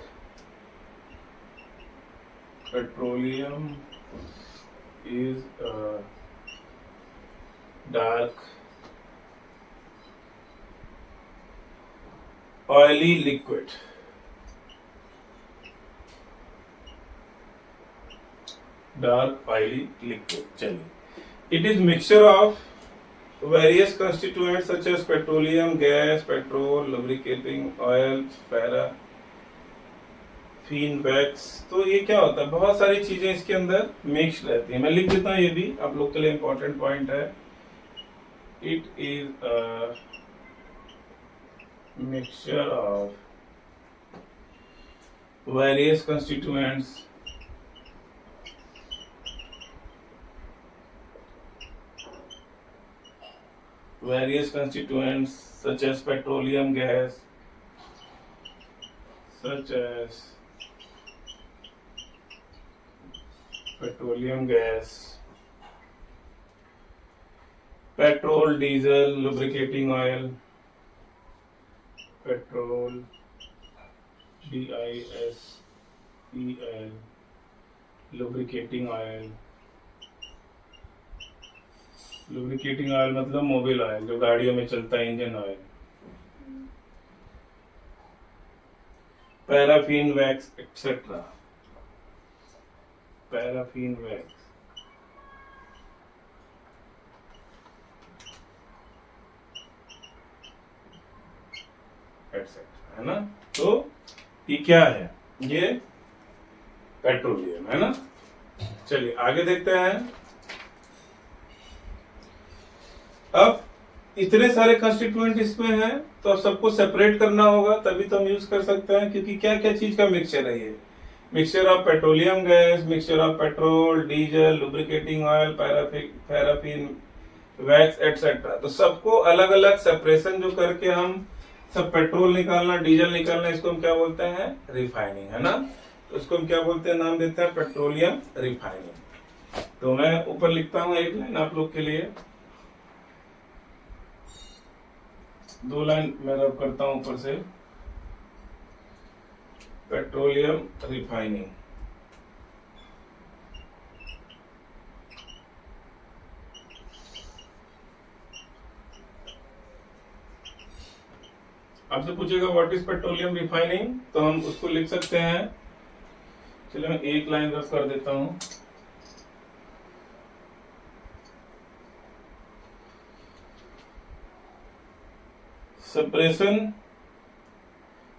petroleum is dark oily liquid, dark oily liquid. चलिए, it is mixture of various constituents such as petroleum, gas, petrol, lubricating oil, paraffin, wax। तो ये क्या होता है, बहुत सारी चीजें इसके अंदर मिक्स रहती हैं। मैं लिख देता हूँ, ये भी आप लोग के लिए इंपॉर्टेंट पॉइंट है। It is a mixture of various constituents such as petroleum gas, such as petroleum gas, petrol, diesel, lubricating oil, petrol, DISEL, lubricating oil। Lubricating oil मतलब मोबिल ऑयल, जो गाड़ियों में चलता है, engine oil. Paraffin wax etcetera, paraffin wax etcetera, है ना। तो ये क्या है, ये पेट्रोलियम है ना। चलिए आगे देखते हैं। अब इतने सारे कंस्टिट्यूएंट इसमें हैं, तो अब सबको सेपरेट करना होगा, तभी तो हम यूज कर सकते हैं, क्योंकि क्या क्या चीज का मिक्सचर है ये। Mixture of petroleum gas, mixture of petrol, diesel, lubricating oil, paraffin wax etcetera. तो सबको अलग अलग सेपरेशन जो करके हम सब पेट्रोल निकालना, डीजल निकालना, इसको हम क्या बोलते हैं, रिफाइनिंग, है ना। तो इसको हम क्या बोलते हैं, नाम देते हैं पेट्रोलियम रिफाइनिंग। तो मैं ऊपर लिखता हूँ एक लाइन आप लोग के लिए, 2 लाइन मैं रब करता हूं ऊपर से। पेट्रोलियम रिफाइनिंग, आपसे पूछेगा व्हाट इज पेट्रोलियम रिफाइनिंग, तो हम उसको लिख सकते हैं। चलिए मैं एक लाइन रब कर देता हूं।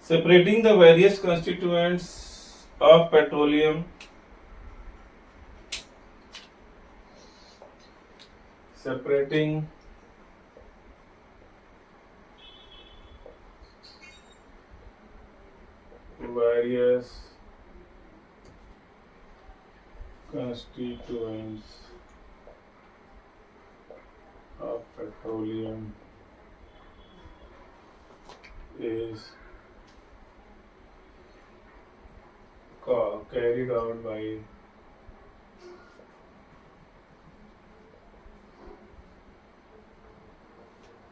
Separating the various constituents of petroleum, separating various constituents of petroleum is carried out by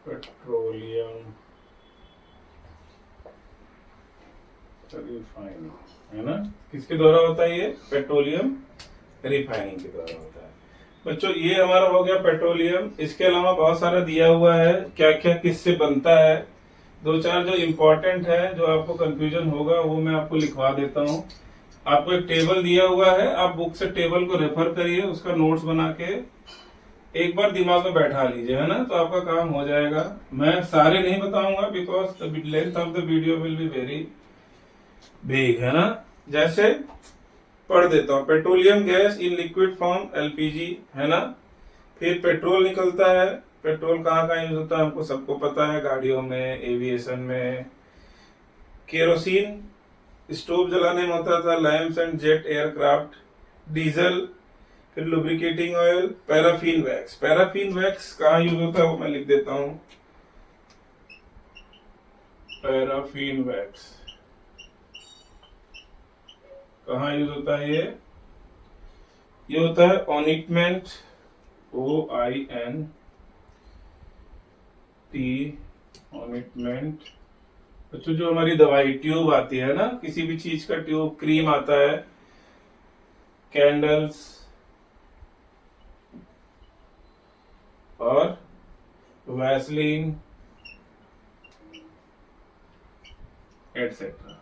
petroleum refining, है ना। किसके द्वारा होता है ये, पेट्रोलियम रिफाइनिंग के द्वारा होता है। बच्चों ये हमारा हो गया पेट्रोलियम। इसके अलावा बहुत सारा दिया हुआ है, क्या क्या किससे बनता है। 2-4 जो इम्पोर्टेंट है, जो आपको कंफ्यूजन होगा, वो मैं आपको लिखवा देता हूँ। आपको एक टेबल दिया हुआ है, आप बुक से टेबल को रेफर करिए, उसका नोट्स बना के एक बार दिमाग में बैठा लीजिए, है ना, तो आपका काम हो जाएगा। मैं सारे नहीं बताऊंगा, because the length of the video will be very big, है ना। जैसे पढ़ देता हूँ, petroleum gas in liquid form LPG, है ना। फिर पेट्रोल निकलता है, पेट्रोल कहाँ कहाँ यूज होता है हमको सबको पता है, गाड़ियों में, एविएशन में। केरोसिन स्टोव जलाने में होता था, lamps and jet aircraft. Diesel, फिर lubricating oil, paraffin wax. Paraffin wax कहाँ यूज होता है वो मैं लिख देता हूँ, पैराफिन वैक्स कहाँ यूज होता है, ये होता है ऑनिटमेंट, OINT, ऑनिटमेंट। बच्चों जो हमारी दवाई ट्यूब आती है ना, किसी भी चीज का ट्यूब, क्रीम आता है, कैंडल्स और वैसलीन, एटसेट्रा।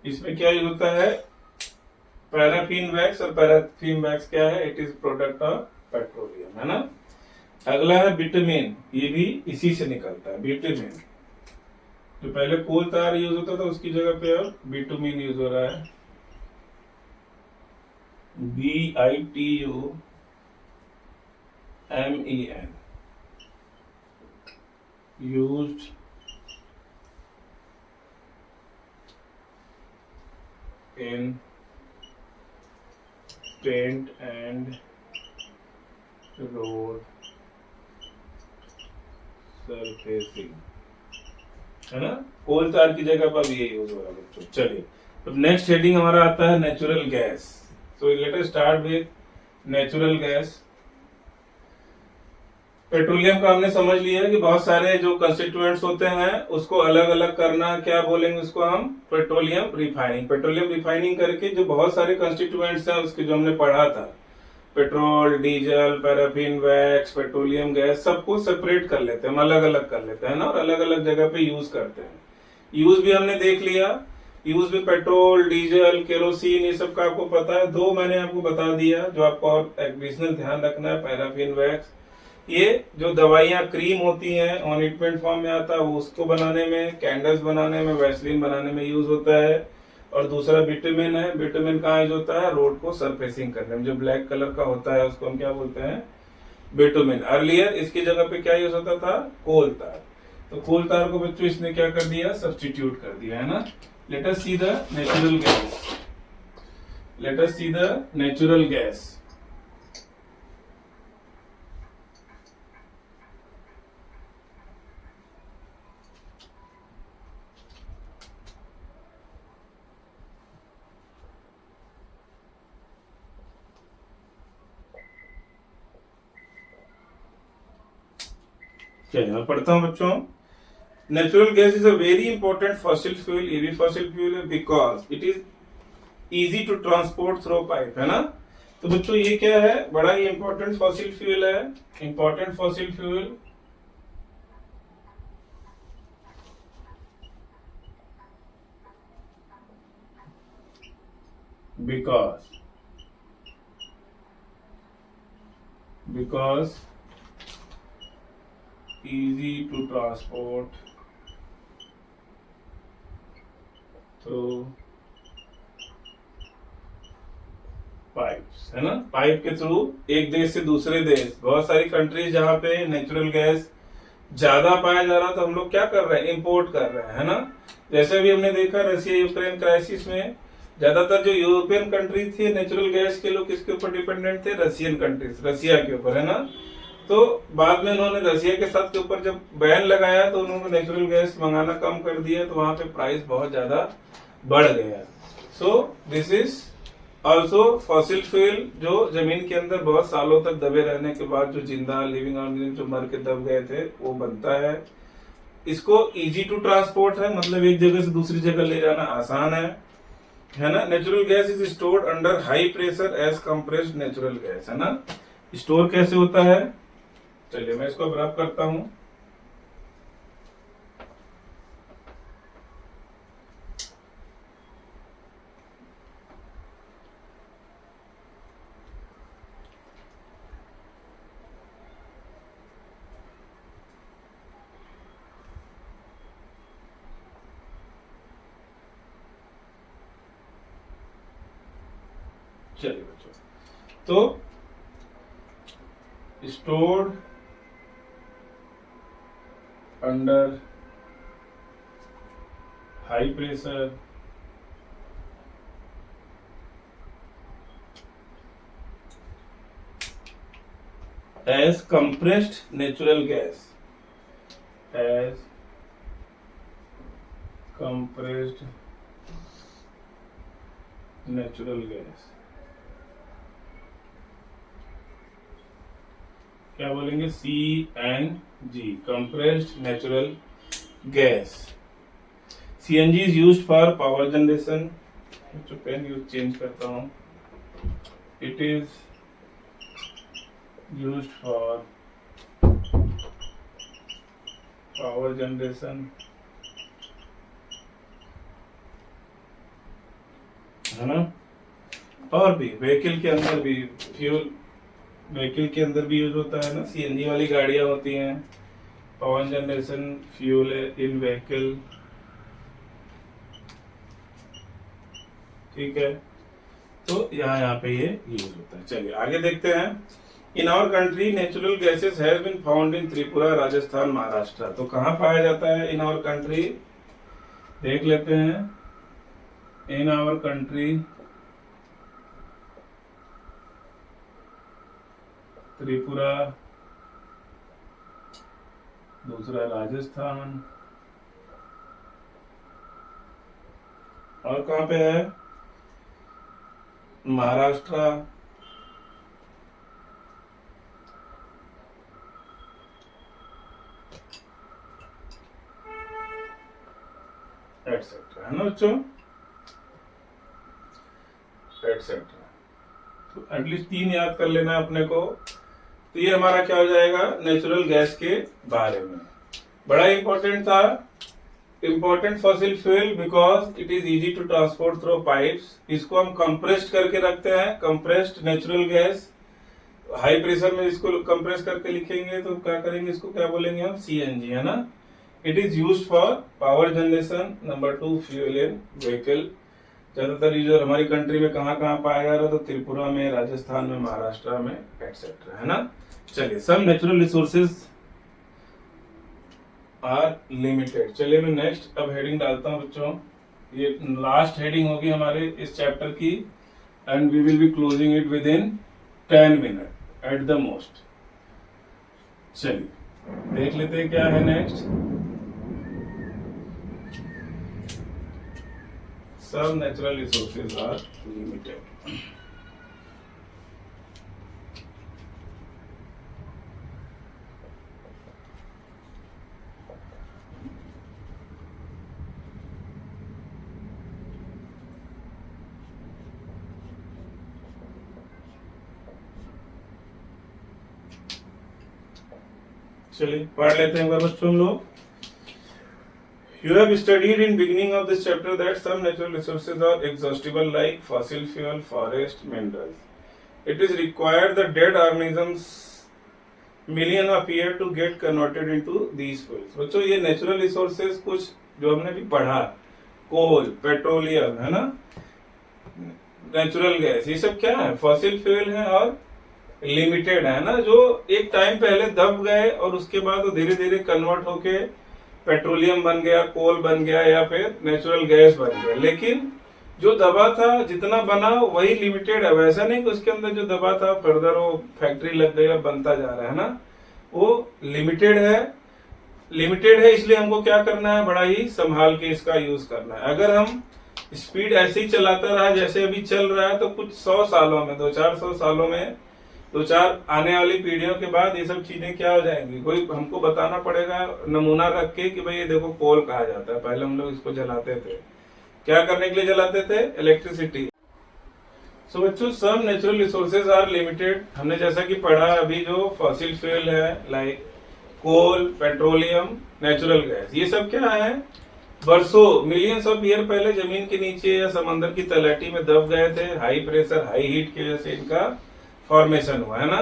इसमें क्या यूज होता है, पैराफिन वैक्स, और पैराफिन वैक्स क्या है, it is product of petroleum, है ना। अगला है बिटुमेन, ये भी इसी से निकलता है बिटुमेन। जो पहले कोल तार यूज होता था उसकी जगह पे अब बिटुमेन यूज हो रहा है, BITUMEN, used in paint and road surfacing, है ना। कोल तार की जगह पर ये यूज हो रहा है बच्चों। चलिए, अब नेक्स्ट हेडिंग हमारा आता है natural gas. So let us start with natural gas. Petroleum का हमने समझ लिया है कि बहुत सारे जो कंस्टिट्यूएंट्स होते हैं उसको अलग अलग करना, क्या बोलेंगे उसको हम, पेट्रोलियम रिफाइनिंग। पेट्रोलियम रिफाइनिंग करके जो बहुत सारे कंस्टिट्यूएंट्स हैं उसके जो हमने पढ़ा था, petrol, diesel, paraffin wax, petroleum gas, सबको सेपरेट कर लेते हैं, हम अलग अलग कर लेते हैं ना, और अलग अलग जगह पे यूज करते हैं। यूज भी हमने देख लिया, यूज भी पेट्रोल, डीजल, केरोसिन, ये सब का आपको पता है। दो मैंने आपको बता दिया जो आपको और एडिशनल ध्यान रखना है, पैराफिन वैक्स। ये जो दवाइयाँ क्रीम होती हैं ऑइंटमेंट फॉर्म में आता है, वो उसको बनाने में, कैंडल्स बनाने में, वैसलीन बनाने में यूज होता है। और दूसरा बिटुमेन है, बिटुमेन कहाँ यूज होता है, रोड को सरफेसिंग करने में, जो ब्लैक कलर का होता है उसको हम क्या बोलते हैं, बिटुमेन। अर्लियर इसकी जगह पे क्या यूज होता था, कोल तार। तो कोल तार को बच्चों इसने क्या कर दिया, सब्स्टिट्यूट कर दिया, है ना। Let us see the natural gas, let us see the natural gas. चलिए मैं पढ़ता हूं बच्चों। Natural gas is a very important fossil fuel, ये भी फॉसिल फ्यूल है, because it is easy to transport through pipe, है ना। तो बच्चों ये क्या है, बड़ा ही इंपॉर्टेंट फॉसिल फ्यूल है, important fossil fuel. because easy to transport through pipes, है ना। पाइप के थ्रू एक देश से दूसरे देश, बहुत सारी कंट्रीज जहाँ पे नेचुरल गैस ज्यादा पाया जा रहा, तो हम लोग क्या कर रहे हैं, इंपोर्ट कर रहे हैं, है ना। जैसे भी हमने देखा रशिया यूक्रेन क्राइसिस में ज्यादातर जो यूरोपियन कंट्री थी नेचुरल गैस के लोग किसके ऊपर डिपेंडेंट थे, रशियन कंट्रीज, रशिया के ऊपर, है ना। तो बाद में उन्होंने रशिया के साथ के ऊपर जब बैन लगाया तो उन्होंने नेचुरल गैस मंगाना कम कर दिया, तो वहां पे प्राइस बहुत ज्यादा बढ़ गया। So this is also fossil fuel, जो जमीन के अंदर बहुत सालों तक दबे रहने के बाद जो जिंदा लिविंग ऑर्गेनिज्म जो मर के दब गए थे वो बनता है। इसको इजी टू ट्रांसपोर्ट है, मतलब एक जगह से दूसरी जगह ले जाना आसान है ना। Natural gas is stored under high pressure as compressed natural gas, है ना। स्टोर कैसे होता है, चलिए मैं इसको अब रब करता हूं। चलिए बच्चों, तो stored under high pressure as compressed natural gas, as compressed natural gas, क्या बोलेंगे, CNG, compressed natural gas. CNG is used for power generation, जो पेन यूज चेंज करता हूं, it is used for power generation है ना। और भी vehicle के अंदर भी फ्यूल, व्हीकल के अंदर भी यूज होता है ना, सीएनजी वाली गाड़ियां होती हैं, power generation fuel in vehicle, ठीक है। तो यहाँ पे ये यूज होता है। चलिए आगे देखते हैं। In our country natural gases have been found in Tripura, Rajasthan, Maharashtra. तो कहाँ पाया जाता है इन आवर कंट्री, देख लेते हैं। इन आवर कंट्री त्रिपुरा, दूसरा राजस्थान, और कहाँ पे है, महाराष्ट्र, एटसेट्रा, है ना बच्चों, एटसेट्रा। तो एटलीस्ट 3 याद कर लेना है अपने को। तो ये हमारा क्या हो जाएगा, नेचुरल गैस के बारे में। बड़ा इंपॉर्टेंट था, important fossil fuel because it is easy to transport through pipes. इसको हम कंप्रेस्ड करके रखते हैं, compressed natural gas. High pressure में इसको कंप्रेस करके लिखेंगे तो क्या करेंगे, इसको क्या बोलेंगे हम, सीएनजी, है ना। It is used for power generation. Number 2 fuel in vehicle. ज्यादातर यूजर हमारी कंट्री में कहाँ कहाँ पाया जा रहा है, तो त्रिपुरा में, राजस्थान में, महाराष्ट्र में, एटसेट्रा, है ना। चलिए, some natural resources are limited. चलिए मैं नेक्स्ट अब हेडिंग डालता हूँ बच्चों। ये लास्ट हेडिंग होगी हमारे इस चैप्टर की, and we will be closing it within 10 minute at the most. चलिए देख लेते हैं क्या है next. Some natural resources are limited. चलिए पढ़ लेते हैं एक बार बच्चों हम लोग। You have studied in beginning of this chapter that some natural resources are exhaustible like fossil fuel, forest, minerals. It is required that dead organisms million of years to get converted into these fuels. बच्चों ये natural resources कुछ जो हमने भी पढ़ा, कोल, petroleum, है ना, natural gas, ये सब क्या है, फॉसिल फ्यूल है और लिमिटेड है ना, जो एक टाइम पहले दब गए और उसके बाद वो धीरे धीरे कन्वर्ट होके पेट्रोलियम बन गया, कोल बन गया, या फिर नेचुरल गैस बन गया। लेकिन जो दबा था जितना बना वही लिमिटेड है, वैसा नहीं कि उसके अंदर जो दबा था फर्दर वो फैक्ट्री लग गई और बनता जा रहा है ना, वो लिमिटेड है। लिमिटेड है इसलिए हमको क्या करना है, बड़ा ही संभाल के इसका यूज करना है। अगर हम स्पीड ऐसे ही चलाता रहा जैसे अभी चल रहा है तो कुछ 100 सालों में, 200-400 सालों में, 2-4 आने वाली पीढ़ियों के बाद ये सब चीजें क्या हो जाएंगी, कोई हमको बताना पड़ेगा नमूना रख के कि भाई ये देखो कोल कहा जाता है, पहले हम लोग इसको जलाते थे, क्या करने के लिए जलाते थे, इलेक्ट्रिसिटी। सो बच्चों some natural resources are limited. हमने जैसा कि पढ़ा अभी, जो फॉसिल फ्यूल है like coal, petroleum, natural gas, ये सब क्या है, वर्षों मिलियंस ऑफ ईयर पहले जमीन के नीचे या समंदर की तलहटी में दब गए थे। हाई प्रेशर, हाई हीट की वजह से इनका फॉर्मेशन हुआ, है ना।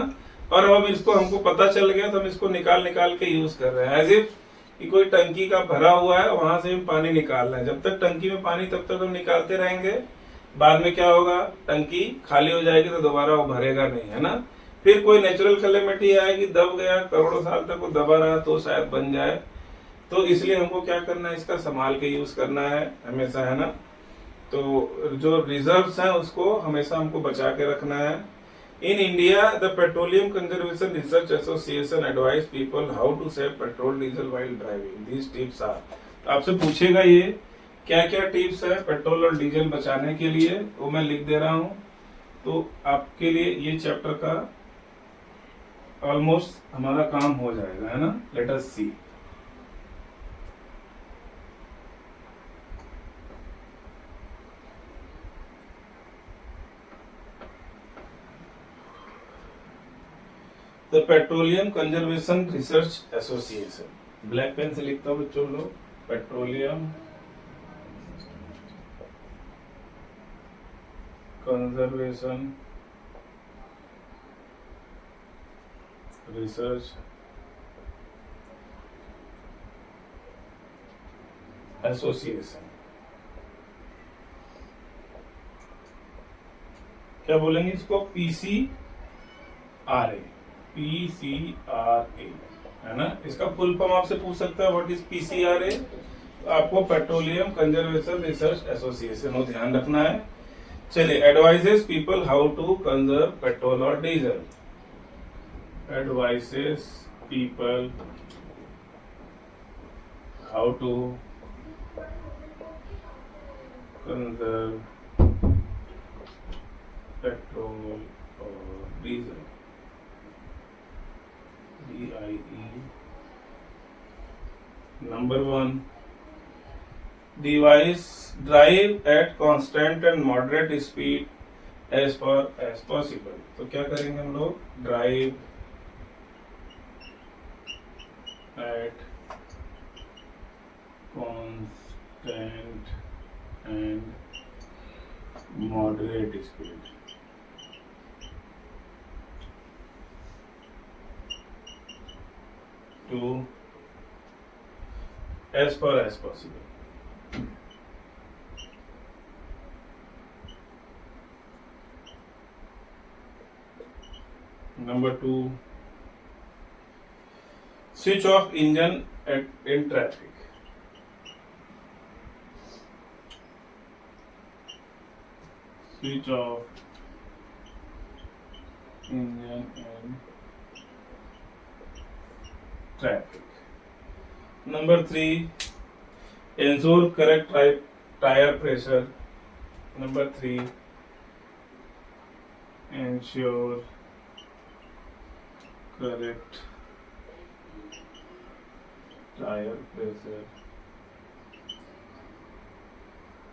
और अब इसको हमको पता चल गया तो हम इसको निकाल के यूज कर रहे हैं, एज इफ कि कोई टंकी का भरा हुआ है, वहां से हम पानी निकाल रहे हैं। जब तक टंकी में पानी तब तक हम निकालते रहेंगे, बाद में क्या होगा, टंकी खाली हो जाएगी तो दोबारा वो भरेगा नहीं, है ना। फिर कोई नेचुरल कैलेमिटी आएगी, दब गया, करोड़ों साल तक वो दबा रहा तो शायद बन जाए। तो इसलिए हमको क्या करना है, इसका संभाल के यूज करना है हमेशा, है ना। तो जो रिजर्व्स हैं उसको हमेशा हमको बचा के रखना है। In India, the Petroleum Conservation Research Association advise people how to save petrol, diesel while driving. These tips are. आपसे पूछेगा ये क्या क्या टिप्स है पेट्रोल और डीजल बचाने के लिए, वो मैं लिख दे रहा हूँ। तो आपके लिए ये चैप्टर का ऑलमोस्ट हमारा काम हो जाएगा, है ना। Let us see. The petroleum conservation research association, black pen से लिखता हूँ बच्चों लोग, पेट्रोलियम कंजर्वेशन रिसर्च एसोसिएशन, क्या बोलेंगे इसको, PCRA, PCRA है ना। इसका फुल फॉर्म आपसे पूछ सकता है व्हाट इज PCRA, आपको पेट्रोलियम कंजर्वेशन रिसर्च एसोसिएशन हो ध्यान रखना है। चलिए, advises people how to conserve petrol और diesel, advises people how to conserve petrol और diesel, DIE। Number 1, device drive at constant and moderate speed as far as possible। तो क्या करेंगे हम लोग, drive at constant and moderate speed, to as far as possible। Number 2, switch off engine in traffic, switch off engine in traffic। Number 3, ensure correct tire pressure। Number 3, ensure correct tire pressure।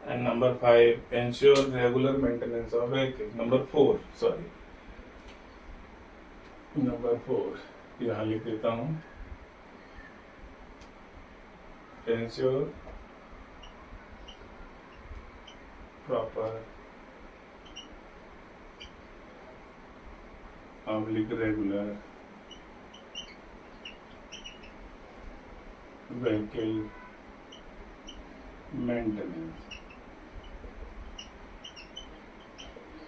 And number 5, ensure regular maintenance of vehicle। Number 4, sorry, number 4 यहाँ लिख देता हूँ, ensure proper regular vehicle maintenance।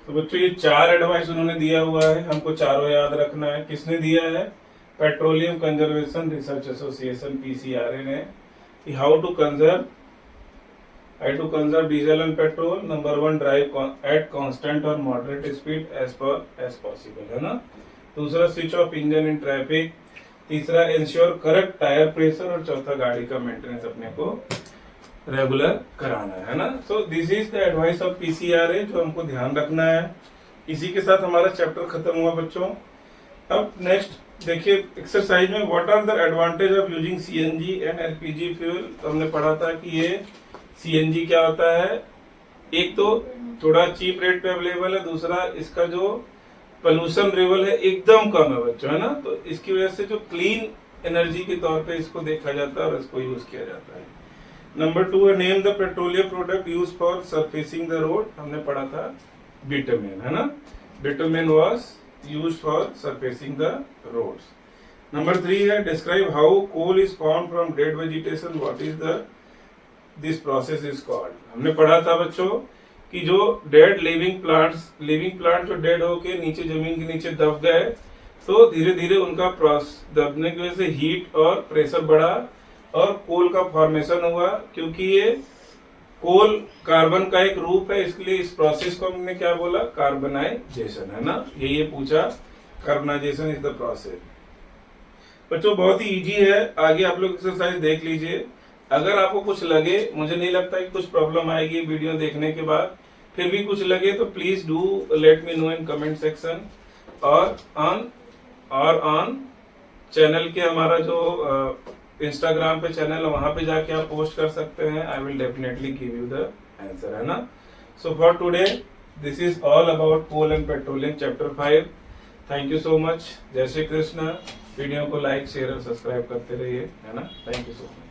तो बच्चों ये 4 advice उन्होंने दिया हुआ है, हमको चारों याद रखना है। किसने दिया है, petroleum conservation research association PCRA ने, how to conserve diesel and petrol. Number 1, drive at constant और मॉडरेट स्पीड एज पॉसिबल, है ना। दूसरा, switch off engine in traffic. तीसरा, इंश्योर करेक्ट टायर प्रेशर। और चौथा, गाड़ी का मेंटेनेंस अपने को रेगुलर कराना है ना। So this is the advice of PCRA जो हमको ध्यान रखना है। इसी के साथ हमारा चैप्टर खत्म हुआ बच्चों। अब नेक्स्ट देखिए एक्सरसाइज में, what are the advantage of using CNG and LPG fuel. तो हमने पढ़ा था कि ये CNG क्या होता है, एक तो थोड़ा चीप रेट पे अवेलेबल है, दूसरा इसका जो पोल्यूशन लेवल है एकदम कम है बच्चों, है ना। तो इसकी वजह से जो क्लीन एनर्जी के तौर पे इसको देखा जाता है और इसको यूज किया जाता है। नंबर 2 है, name the petroleum product use for surfacing the road. हमने पढ़ा था बिटुमेन, है ना। Bitumen was used for surfacing the roads. Number 3 है, describe how coal is form from dead vegetation, what is this process is called. हमने पढ़ा था बच्चों कि जो डेड लिविंग प्लांट जो डेड होके नीचे जमीन के नीचे दब गए, तो धीरे धीरे उनका दबने की वजह से हीट और प्रेशर बढ़ा और कोल का फॉर्मेशन हुआ। क्योंकि ये कोल कार्बन का एक रूप है, इसलिए इस प्रोसेस को हमने क्या बोला, कार्बनाइजेशन, है ना। ये पूछा, कार्बनाइजेशन इज द प्रोसेस। बच्चों बहुत ही इजी है, आगे आप लोग एक्सरसाइज देख लीजिए। अगर आपको कुछ लगे, मुझे नहीं लगता कि कुछ प्रॉब्लम आएगी वीडियो देखने के बाद, फिर भी कुछ लगे तो please do let me know in comment section. और ऑन चैनल के हमारा जो इंस्टाग्राम पे चैनल है वहां पे जाके आप पोस्ट कर सकते हैं। I will definitely give you the answer, है ना। So for today this is all about coal and petroleum chapter 5। Thank you so much. जय श्री कृष्ण। वीडियो को लाइक शेयर और सब्सक्राइब करते रहिए, है ना। Thank you so much.